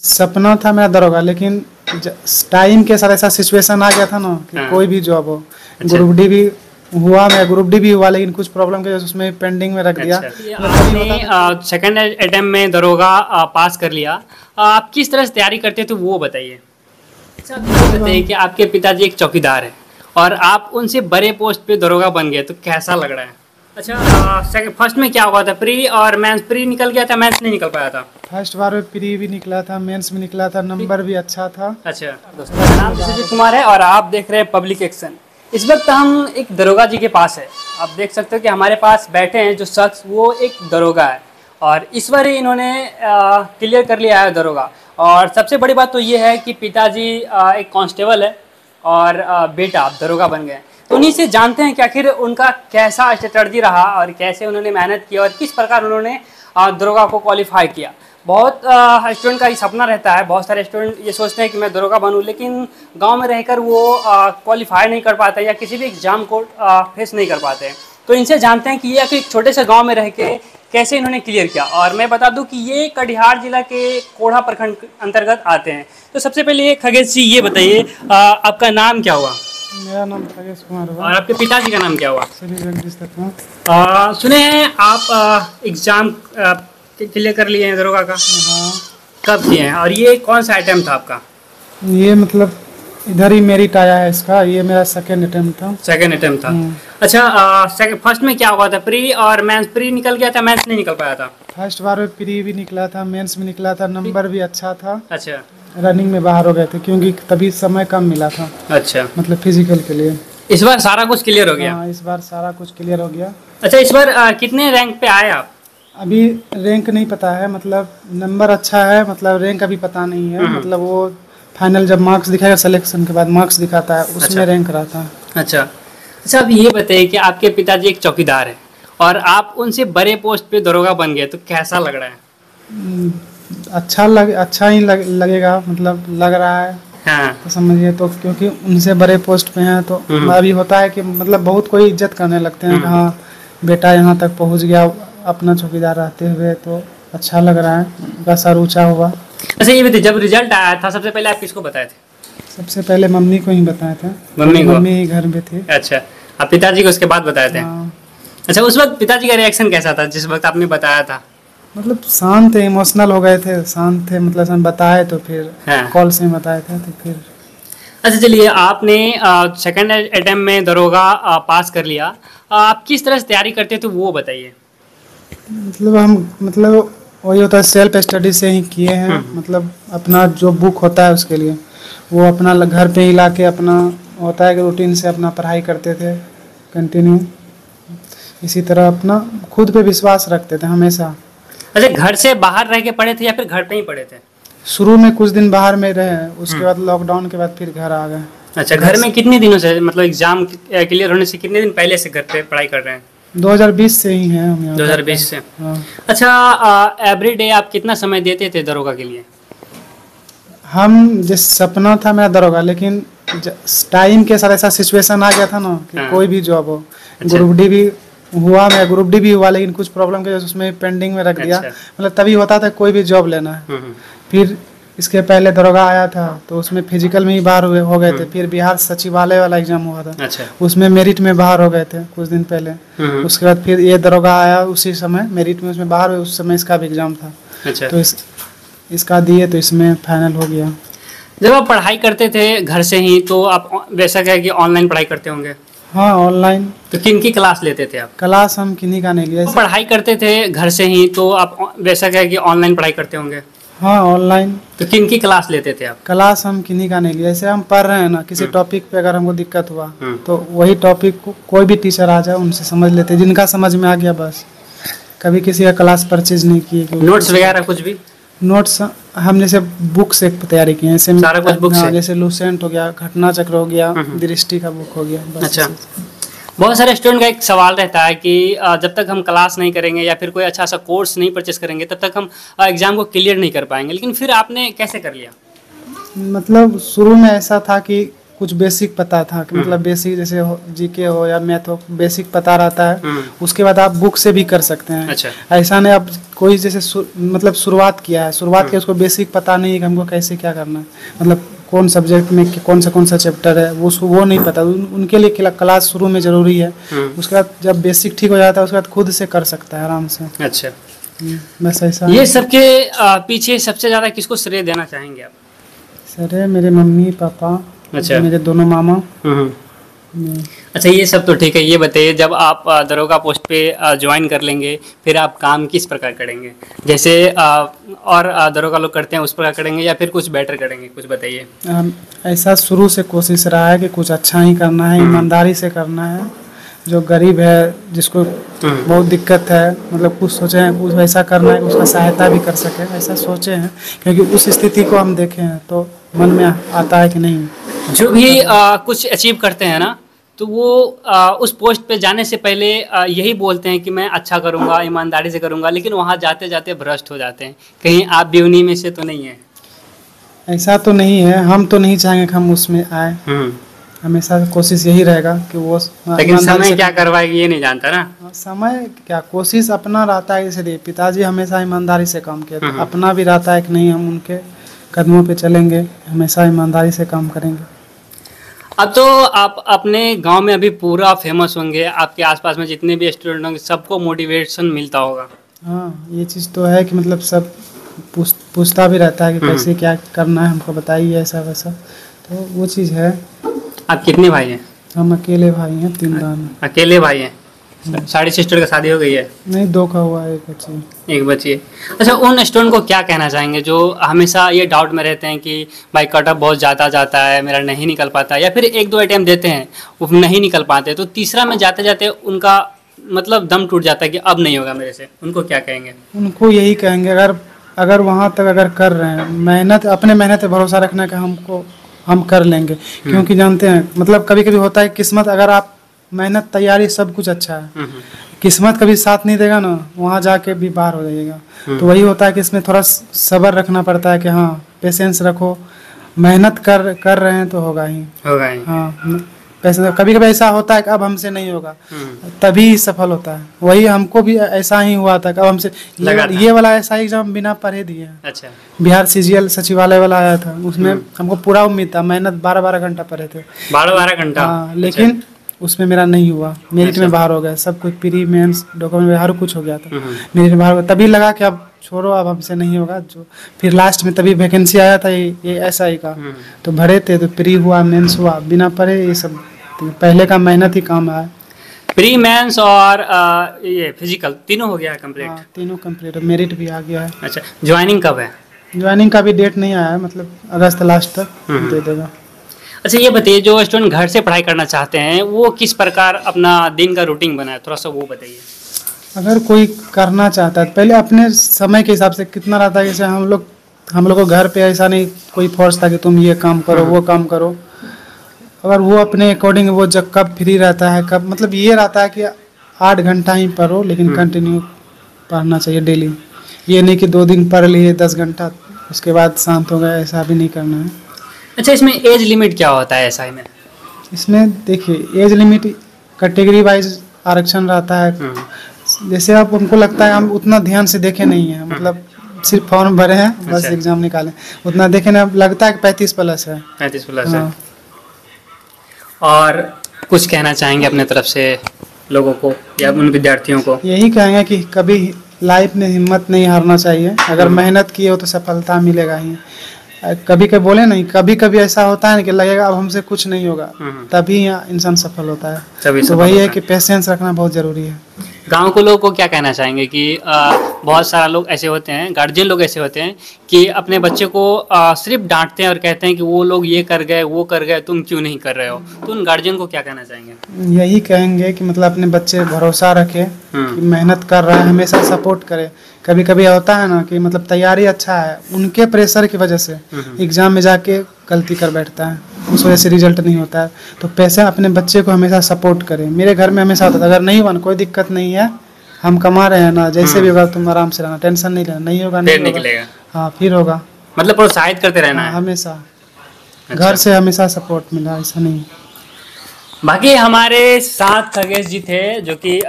सपना था मेरा दरोगा, लेकिन टाइम के साथ ऐसा सिचुएशन आ गया था ना कि हाँ। कोई भी जॉब हो। अच्छा। ग्रुप डी भी हुआ, मेरा ग्रुप डी भी हुआ, लेकिन कुछ प्रॉब्लम की वजह से उसमें पेंडिंग में रख दिया। अच्छा, आपने सेकंड अटेम्प्ट में दरोगा पास कर लिया। आप किस तरह से तैयारी करते थे वो बताइए। अच्छा, ये बताइए कि आपके पिताजी एक चौकीदार है और आप उनसे बड़े पोस्ट पे दरोगा बन गए, तो कैसा लग रहा है? अच्छा, फर्स्ट में क्या हुआ था? प्री और मेंस, प्री निकल गया था, मेंस नहीं निकल पाया था। फर्स्ट बार में प्री भी निकला था, मेंस भी निकला था, नंबर भी अच्छा था। अच्छा दोस्तों, मेरा नाम विश्वजीत कुमार है और आप देख रहे हैं पब्लिक एक्शन। इस वक्त हम एक दरोगा जी के पास है। आप देख सकते हो कि हमारे पास बैठे हैं जो शख्स, वो एक दरोगा है और इस बार ही इन्होंने क्लियर कर लिया है दरोगा। और सबसे बड़ी बात तो ये है कि पिताजी एक कांस्टेबल है और बेटा आप दरोगा बन गए। तो उन्हीं से जानते हैं कि आखिर उनका कैसा स्ट्रेटजी रहा और कैसे उन्होंने मेहनत की और किस प्रकार उन्होंने दरोगा को क्वालिफाई किया। बहुत स्टूडेंट का ये सपना रहता है, बहुत सारे स्टूडेंट ये सोचते हैं कि मैं दरोगा बनूं, लेकिन गांव में रहकर वो क्वालिफाई नहीं कर पाते या किसी भी एग्जाम को फेस नहीं कर पाते। तो इनसे जानते हैं कि ये एक छोटे से गांव में रह के कैसे इन्होंने क्लियर किया। और मैं बता दूं कि ये कटिहार जिला के कोढ़ा प्रखंड अंतर्गत आते हैं। तो सबसे पहले खगेश जी ये बताइए, आपका नाम क्या हुआ? मेरा नाम खगेश कुमार हुआ। और आपके पिताजी का नाम क्या हुआ? श्री जगदीश दत्त। सुने हैं आप एग्जाम क्लियर कर लिए हैं दरोगा का? हाँ, कब किए हैं और ये कौन सा अटेम्प्ट था आपका? ये मतलब इधर ही मेरिट आया है इसका, ये मेरा सेकेंड अटेम्प्ट था। सेकेंड अटेम्प्ट था। अच्छा, फर्स्ट में क्या हुआ था? प्री और मेंस, प्री निकल गया था, मेंस नहीं निकल पाया था। फर्स्ट बार में प्री भी निकला था, मेंस भी निकला था, नंबर भी अच्छा था। अच्छा रनिंग में बाहर हो गए थे क्योंकि तभी समय कम मिला था, अच्छा, मतलब फिजिकल के लिए। इस बार सारा कुछ क्लियर हो गया। हाँ, इस बार सारा कुछ क्लियर हो गया। अच्छा, इस बार कितने रैंक पे आए आप? अभी रैंक नहीं पता है, मतलब नंबर अच्छा है, मतलब रैंक अभी पता नहीं है। मतलब वो फाइनल जब मार्क्स दिखाएगा, सिलेक्शन के बाद मार्क्स दिखाता है, उसमें अच्छा। रैंक रहता है। अच्छा अच्छा, अब ये बताइए कि आपके पिताजी एक चौकीदार है और आप उनसे बड़े पोस्ट पे दरोगा बन गए, तो कैसा लग रहा है? अच्छा ही लगेगा, मतलब लग रहा है। हाँ। तो समझिए, तो क्योंकि उनसे बड़े पोस्ट पे हैं तो अभी होता है कि मतलब बहुत कोई इज्जत करने लगते हैं कि हाँ बेटा यहाँ तक पहुँच गया अपना चौकीदार रहते हुए, तो अच्छा लग रहा है। उनका सर ऊँचा हुआ। अच्छा, ये बताइए, जब रिजल्ट आया था सबसे पहले आप किसको बताए थे? सबसे पहले मम्मी को ही बताया था। मम्मी को? मम्मी ही घर में थी। अच्छा, आप पिताजी को उसके बाद बताए थे? हाँ, अच्छा, उस वक्त पिताजी का रिएक्शन कैसा था जिस वक्त आपने बताया था? मतलब शांत थे, इमोशनल हो गए थे, शांत थे, मतलब हम बताए तो फिर हाँ। कॉल से बताए थे तो फिर। अच्छा चलिए, आपने सेकंड अटेम्प्ट में दरोगा पास कर लिया। आप किस तरह से तैयारी करते थे वो बताइए। मतलब वही होता है, सेल्फ स्टडी से ही किए हैं। मतलब अपना जो बुक होता है उसके लिए वो अपना घर पे ही ला के अपना होता है कि रूटीन से अपना पढ़ाई करते थे कंटिन्यू। इसी तरह अपना खुद पे विश्वास रखते थे हमेशा। अच्छा, घर से बाहर रह के पढ़े थे या फिर घर पे ही पढ़े थे? शुरू में कुछ दिन बाहर में रहे, उसके बाद लॉकडाउन के बाद फिर घर आ गए। अच्छा, घर में कितने दिनों से, मतलब एग्जाम क्लियर होने से कितने दिन पहले से घर पे पढ़ाई कर रहे हैं? 2020 से ही हैं हम यहाँ। 2020 से। हाँ। अच्छा, एवरी डे आप कितना समय देते थे दरोगा के लिए? हम जिस सपना था मेरा दरोगा, लेकिन टाइम के साथ ऐसा सिचुएशन आ गया था ना कि हाँ। कोई भी जॉब हो। अच्छा। ग्रुप डी भी हुआ, मेरा ग्रुप डी भी हुआ, लेकिन कुछ प्रॉब्लम की वजह से उसमें पेंडिंग में रख दिया। अच्छा। मतलब तभी होता था कोई भी जॉब लेना है। फिर इसके पहले दरोगा आया था तो उसमें फिजिकल में ही बाहर हो गए थे। फिर बिहार सचिवालय वाला एग्जाम हुआ था। अच्छा। उसमें मेरिट में बाहर हो गए थे कुछ दिन पहले। उसके बाद फिर ये दरोगा आया, उसी समय मेरिट में उसमें बाहर हुए, उस समय इसका भी एग्जाम था। अच्छा। तो इसका दिए तो इसमें फाइनल हो गया। जब आप पढ़ाई करते थे घर से ही, तो आप वैसा क्या कि ऑनलाइन पढ़ाई करते होंगे? हाँ, ऑनलाइन। तो किन की क्लास लेते थे आप? क्लास हम किन्हीं का नहीं लिया। पढ़ाई करते थे घर से ही, तो आप वैसा क्या कि ऑनलाइन पढ़ाई करते होंगे? हाँ, ऑनलाइन। तो किन की क्लास लेते थे आप? क्लास हम किन्हीं का नहीं लिया। जैसे हम पढ़ रहे हैं ना, किसी टॉपिक पे अगर हमको दिक्कत हुआ तो वही टॉपिक को कोई भी टीचर आ जाए उनसे समझ लेते, जिनका समझ में आ गया बस। कभी किसी का क्लास परचेज नहीं किए। नोट्स वगैरह कुछ भी? नोट्स हम जैसे बुक से तैयारी किए हैं। सारा कुछ बुक से? जैसे लूसेंट हो गया, घटना चक्र हो गया, दृष्टि का बुक हो गया, बस। अच्छा, बहुत सारे स्टूडेंट का एक सवाल रहता है कि जब तक हम क्लास नहीं करेंगे या फिर कोई अच्छा सा कोर्स नहीं परचेस करेंगे तब तक हम एग्जाम को क्लियर नहीं कर पाएंगे, लेकिन फिर आपने कैसे कर लिया? मतलब शुरू में ऐसा था कि कुछ बेसिक पता था कि मतलब बेसिक जैसे जीके हो या मैथ हो, बेसिक पता रहता है। उसके बाद आप बुक से भी कर सकते हैं। अच्छा। ऐसा नहीं आप कोई जैसे मतलब शुरुआत किया है उसको बेसिक पता नहीं है कि हमको कैसे क्या करना है, मतलब कौन सब्जेक्ट में कौन सा चैप्टर है वो नहीं पता, उनके लिए क्लास शुरू में ज़रूरी है। उसके बाद जब बेसिक ठीक हो जाता है उसके बाद खुद से कर सकता है आराम से। अच्छा, बस ऐसा। ये सबके पीछे सबसे ज़्यादा किसको श्रेय देना चाहेंगे आप? सर मेरे मम्मी पापा, अच्छा, मेरे दोनों मामा। अच्छा, ये सब तो ठीक है। ये बताइए, जब आप दरोगा पोस्ट पे ज्वाइन कर लेंगे फिर आप काम किस प्रकार करेंगे? जैसे और दरोगा लोग करते हैं उस प्रकार करेंगे या फिर कुछ बेटर करेंगे? कुछ बताइए। ऐसा शुरू से कोशिश रहा है कि कुछ अच्छा ही करना है, ईमानदारी से करना है। जो गरीब है, जिसको बहुत दिक्कत है, मतलब कुछ सोचे हैं कुछ वैसा करना है, उसका सहायता भी कर सके, ऐसा सोचे हैं। क्योंकि उस स्थिति को हम देखे हैं तो मन में आता है कि नहीं। जो भी कुछ अचीव करते हैं ना, तो वो उस पोस्ट पे जाने से पहले यही बोलते हैं कि मैं अच्छा करूँगा, ईमानदारी से करूँगा, लेकिन वहाँ जाते जाते भ्रष्ट हो जाते हैं। कहीं आप भी उन्हीं में से तो नहीं है? ऐसा तो नहीं है, हम तो नहीं चाहेंगे कि हम उसमें आए। हमेशा कोशिश यही रहेगा कि वो, लेकिन समय क्या करवाएगी ये नहीं जानता ना। समय क्या, कोशिश अपना रहता है। इसलिए पिताजी हमेशा ईमानदारी से काम किया, अपना भी रहता है कि नहीं हम उनके कदमों पे चलेंगे, हमेशा ईमानदारी से काम करेंगे। अब तो आप अपने गांव में अभी पूरा फेमस होंगे, आपके आसपास में जितने भी स्टूडेंट होंगे सबको मोटिवेशन मिलता होगा। हाँ, ये चीज़ तो है कि मतलब सब पूछता भी रहता है कि कैसे क्या करना है, हमको बताइए ऐसा वैसा, तो वो चीज़ है। आप कितने भाई हैं? हम अकेले भाई हैं, 3 बहन। अकेले भाई हैं? सारी सिस्टर का शादी हो गई है? नहीं, 2 का हुआ है, एक बच्ची है। अच्छा, उन स्टूडेंट को क्या कहना चाहेंगे जो हमेशा ये डाउट में रहते हैं कि भाई कट ऑफ बहुत ज़्यादा जाता है, मेरा नहीं निकल पाता, या फिर 1-2 अटैम्प्ट देते हैं वो नहीं निकल पाते, तो तीसरा में जाते जाते उनका मतलब दम टूट जाता है कि अब नहीं होगा मेरे से, उनको क्या कहेंगे? उनको यही कहेंगे, अगर वहाँ तक अगर कर रहे हैं, मेहनत, अपने मेहनत पे भरोसा रखना कि हम कर लेंगे। क्योंकि जानते हैं मतलब कभी कभी होता है किस्मत, अगर आप मेहनत तैयारी सब कुछ अच्छा है, किस्मत कभी साथ नहीं देगा ना, वहाँ जाके भी बाहर हो जाइएगा। तो वही होता है कि इसमें थोड़ा सब्र रखना पड़ता है कि हाँ, पेशेंस रखो, मेहनत कर रहे हैं तो होगा ही। हाँ, कभी कभी ऐसा होता है कि अब हमसे नहीं होगा, तभी सफल होता है। वही हमको भी ऐसा ही हुआ था कि अब हमसे ये वाला ऐसा एग्जाम बिना पढ़े दिए। अच्छा। बिहार CGL सचिवालय वाला आया था, उसमें हमको पूरा उम्मीद था, मेहनत 12-12 घंटा पढ़े थे। 12-12 घंटा? हाँ, लेकिन उसमें मेरा नहीं हुआ, मेरिट में बाहर हो गया, सब कुछ प्री मेंस डॉक्यूमेंट हर कुछ हो गया था, मेरिट में बाहर हो गया। तभी लगा कि अब छोड़ो, अब हमसे नहीं होगा। जो फिर लास्ट में तभी वैकेंसी आया था ये SI का, तो भरे थे, तो प्री हुआ, मेंस हुआ, बिना पढ़े ये सब पहले का मेहनत ही काम आया। प्री मेंस और ये फिजिकल तीनों हो गया है कंप्लीट? हाँ, तीनों कंप्लीट, मेरिट भी आ गया है। अच्छा, ज्वाइनिंग कब है? ज्वाइनिंग का भी डेट नहीं आया है, मतलब अगस्त लास्ट तक दे देगा। अच्छा, ये बताइए, जो स्टूडेंट घर से पढ़ाई करना चाहते हैं वो किस प्रकार अपना दिन का रूटीन बनाए, थोड़ा सा वो बताइए। अगर कोई करना चाहता है, पहले अपने समय के हिसाब से कितना रहता है, जैसे हम लोग को घर पे ऐसा नहीं कोई फोर्स था कि तुम ये काम करो वो काम करो। अगर वो अपने अकॉर्डिंग वो जब कब फ्री रहता है, कब, मतलब ये रहता है कि 8 घंटा ही पढ़ो, लेकिन कंटिन्यू पढ़ना चाहिए डेली। ये नहीं कि 2 दिन पढ़ लिए 10 घंटा उसके बाद शांत हो गया, ऐसा भी नहीं करना है। अच्छा, इसमें एज लिमिट क्या होता है SI में? इसमें देखिए, एज लिमिट कैटेगरी वाइज आरक्षण रहता है। जैसे आप, हमको लगता है हम उतना ध्यान से देखे नहीं है, मतलब सिर्फ फॉर्म भरे हैं बस। अच्छा। एग्जाम निकाले, उतना देखे ना, लगता है कि 35+ है। 35+ है। और कुछ कहना चाहेंगे अपने तरफ से लोगों को या उन विद्यार्थियों को? यही कहेंगे कि कभी लाइफ में हिम्मत नहीं हारना चाहिए, अगर मेहनत किए हो तो सफलता मिलेगा ही। कभी कभी बोले नहीं, कभी कभी ऐसा होता है कि लगेगा अब हमसे कुछ नहीं होगा, तभी इंसान सफल होता है। तो वही है कि पेशेंस रखना बहुत जरूरी है। गांव के लोगों को क्या कहना चाहेंगे कि बहुत सारा लोग ऐसे होते हैं, गार्जियन लोग ऐसे होते हैं कि अपने बच्चे को सिर्फ डांटते हैं और कहते हैं कि वो लोग ये कर गए वो कर गए, तुम क्यों नहीं कर रहे हो, तो उन गार्जियन को क्या कहना चाहेंगे? यही कहेंगे कि मतलब अपने बच्चे भरोसा रखे कि मेहनत कर रहा है, हमेशा सपोर्ट करे। कभी कभी होता है ना कि मतलब तैयारी अच्छा है, उनके प्रेशर की वजह से एग्जाम में जाके गलती कर बैठता है, उस वजह से रिजल्ट नहीं होता है। तो पैसे अपने बच्चे को हमेशा सपोर्ट करें। मेरे घर में हमेशा होता था, अगर नहीं हुआ कोई दिक्कत नहीं है, हम कमा रहे हैं ना, जैसे भी होगा तुम आराम से रहना, टेंशन नहीं लेना, नहीं होगा नहीं निकलेगा। हाँ, फिर होगा, मतलब प्रोत्साहित करते रहना है हमेशा। घर से हमेशा सपोर्ट मिला, ऐसा नहीं। बाकी हमारे साथ खगेश जी थे जो कि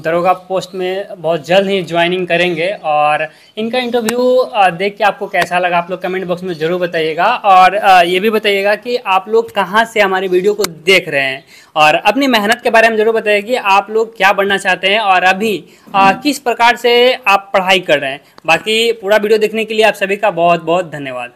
दरोगा पोस्ट में बहुत जल्द ही ज्वाइनिंग करेंगे, और इनका इंटरव्यू देख के आपको कैसा लगा आप लोग कमेंट बॉक्स में ज़रूर बताइएगा। और ये भी बताइएगा कि आप लोग कहाँ से हमारी वीडियो को देख रहे हैं, और अपनी मेहनत के बारे में ज़रूर बताइए कि आप लोग क्या बनना चाहते हैं और अभी किस प्रकार से आप पढ़ाई कर रहे हैं। बाकी पूरा वीडियो देखने के लिए आप सभी का बहुत बहुत धन्यवाद।